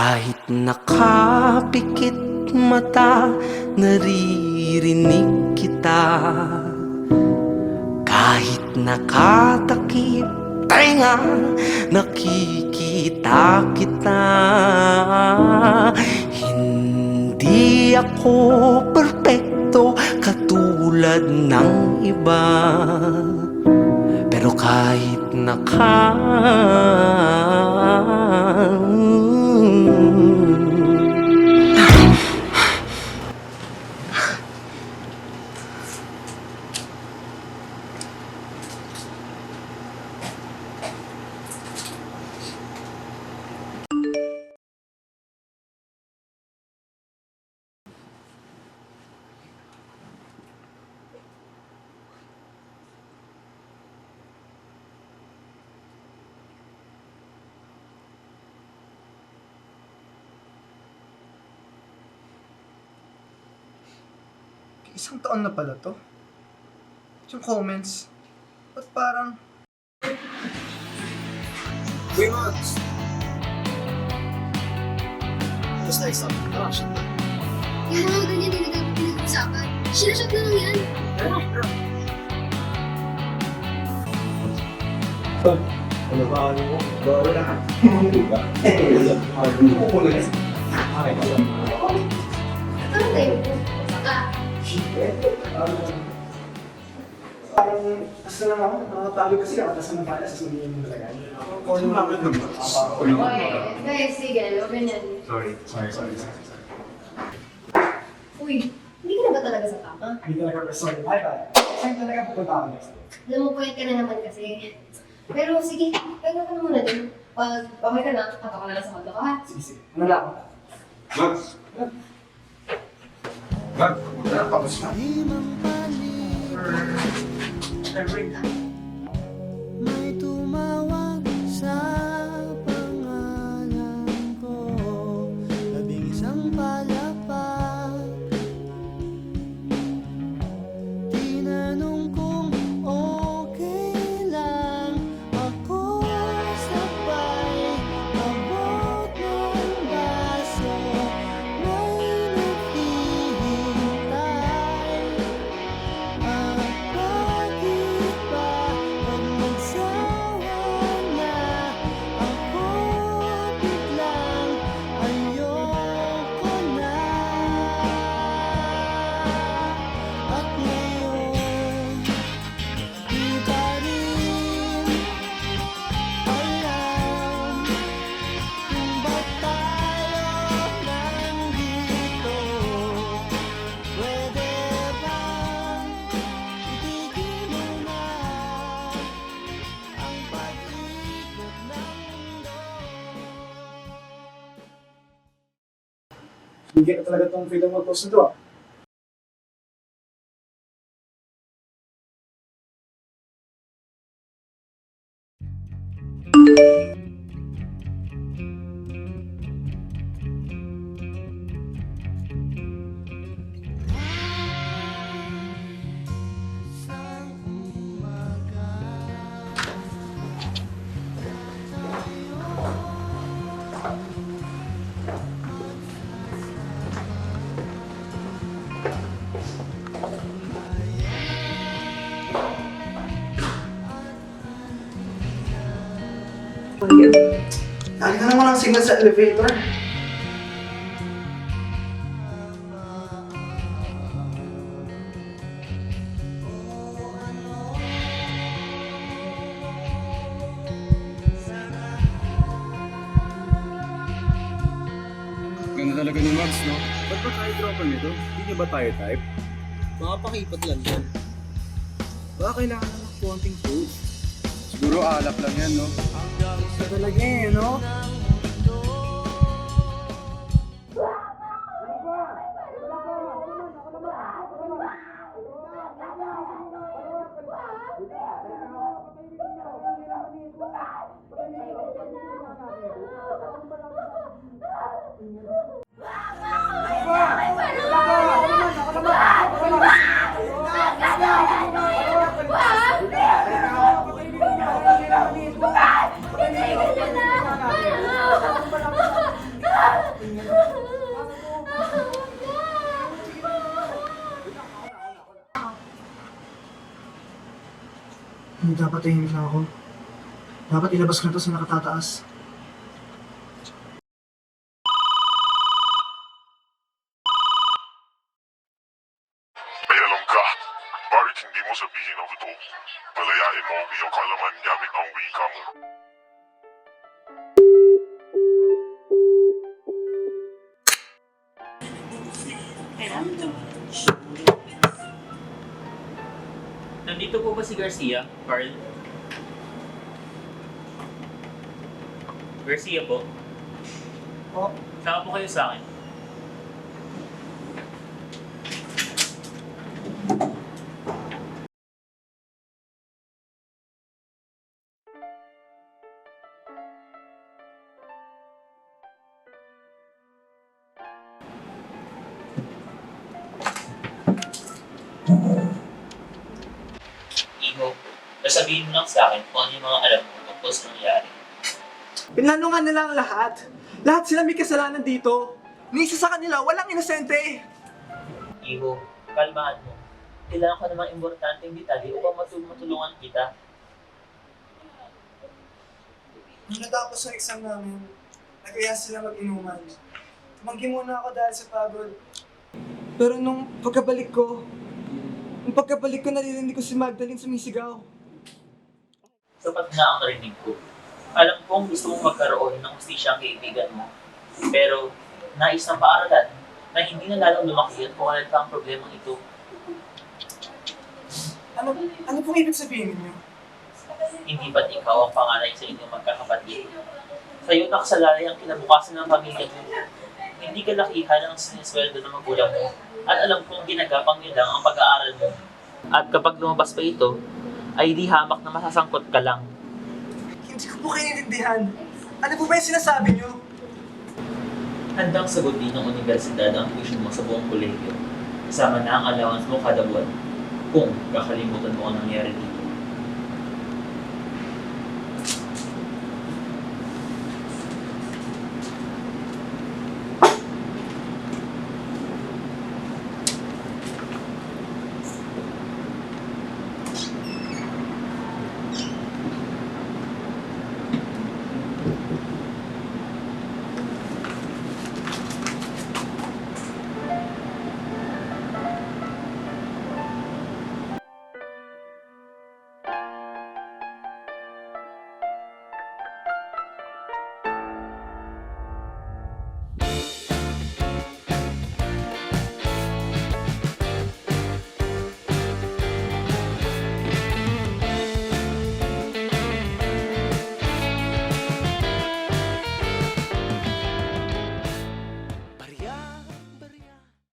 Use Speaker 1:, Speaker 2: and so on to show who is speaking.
Speaker 1: Kahit nakapikit mata, naririnig kita. Kahit nakatakip tenga, nakikita kita. Hindi ako perpekto katulad ng iba, pero kahit
Speaker 2: Isang taon na pala to. Yung comments, ba't parang...
Speaker 3: Uy, Max! Basta next time, tara, shot na.
Speaker 4: Yung mga ganyan din na pinag-usapan. Sinashot na lang yan.
Speaker 3: Ano ba? Ano mo? Wala ka. Ano ko lang?
Speaker 4: Ano tayo po?
Speaker 2: Parang, kasi lang ako, nakatalo kasi ako, tapos ang pala, sa sumihin mo talaga.
Speaker 3: Ano bakit naman?
Speaker 4: Guys, sige, huwag ganyan.
Speaker 3: Sorry.
Speaker 4: Uy, hindi ka na ba talaga sa tama?
Speaker 2: Hindi talaga person. Bye-bye. Saan talaga pupunta ako next time?
Speaker 4: Alam mo, pwede ka na naman kasi. Pero sige, pwede ka na muna din. Pag okay ka na, ako ka na lang sa kondo ko, ha?
Speaker 2: Sige. Ano lang ako?
Speaker 3: Max! Max! Tapos na.
Speaker 1: may tumawag sa pangalan ko, labing isang palakpak. Tinanong kung okay lang ako, sabay abot ng baso, may naghihintay. Bakit ba pag nagsawa na ako, biglang ayoko na? At ngayon, di ba rin alam kung ba't tayo nandito? Pwede bang itigil mo na ang pag-ikot ng mundo?
Speaker 2: Hindi ka talaga itong freedom of post na to. Lagi na naman ang signal sa elevator.
Speaker 3: Ganda talaga ni Max, no? Ba't ba tayo tropa nito? Hindi niya ba tayo type?
Speaker 5: Baka pakipot lang yan.
Speaker 3: Baka kailangan lang ng konting push. Siguro alak lang yan, no? Ito talaga eh, no?
Speaker 4: Hindi ka na!
Speaker 2: Hindi dapat tahimik lang ako. Dapat ilabas ko na to sa nakatataas.
Speaker 6: Ay alam ka, bakit hindi mo sabihin ang totoo? Palayain mo ang iyong kalaman gamit ang wika mo.
Speaker 7: Nandito po ba si Garcia, Carl? Garcia po.
Speaker 2: Oh,
Speaker 7: Sama po kayo sa akin. Iho, nasabihin mo lang sa akin kung ano yung mga alam mo tungkol sa nangyari.
Speaker 2: pinlanungan nila ang lahat. Lahat sila may kasalanan dito. Ni isa sa kanila, walang inosente.
Speaker 7: Iho, kalmahan mo. Kailangan ko namang importanteng detalye upang matulungan kita.
Speaker 2: Nung natapos ang exam namin, nagkaya sila mag-inuman. Tumanggi muna ako dahil sa pagod. Pero nung pagkabalik ko, naririnig ko si Magdalene sumisigaw.
Speaker 7: Sapat na ang narinig ko. Alam kong gusto mong magkaroon ng hustisya ang kaibigan mo. Pero nais ng paaralan na hindi na lalong lumaki at kung ano pa ang problemang ito.
Speaker 2: Ano pong ibig sabihin niyo?
Speaker 7: Hindi ba't ikaw ang panganay sa inyong magkakapatid? Sa'yo nakasalalay ang kinabukasan ng pamilya mo. Hindi ka lakihan ang sinisweldo ng magulang mo at alam kong ginagapang niyo lang ang pag-aaral mo. At kapag lumabas pa ito, ay di hamak na masasangkot ka lang.
Speaker 2: Hindi ko po kayo naiintindihan. Ano po ba yung sinasabi niyo?
Speaker 7: Handang sagutin ng universidad ang tuition mo sa buong kolehiyo. Kasama na ang allowance mo kada buwan. Kung kakalimutan mo ang nangyari dito.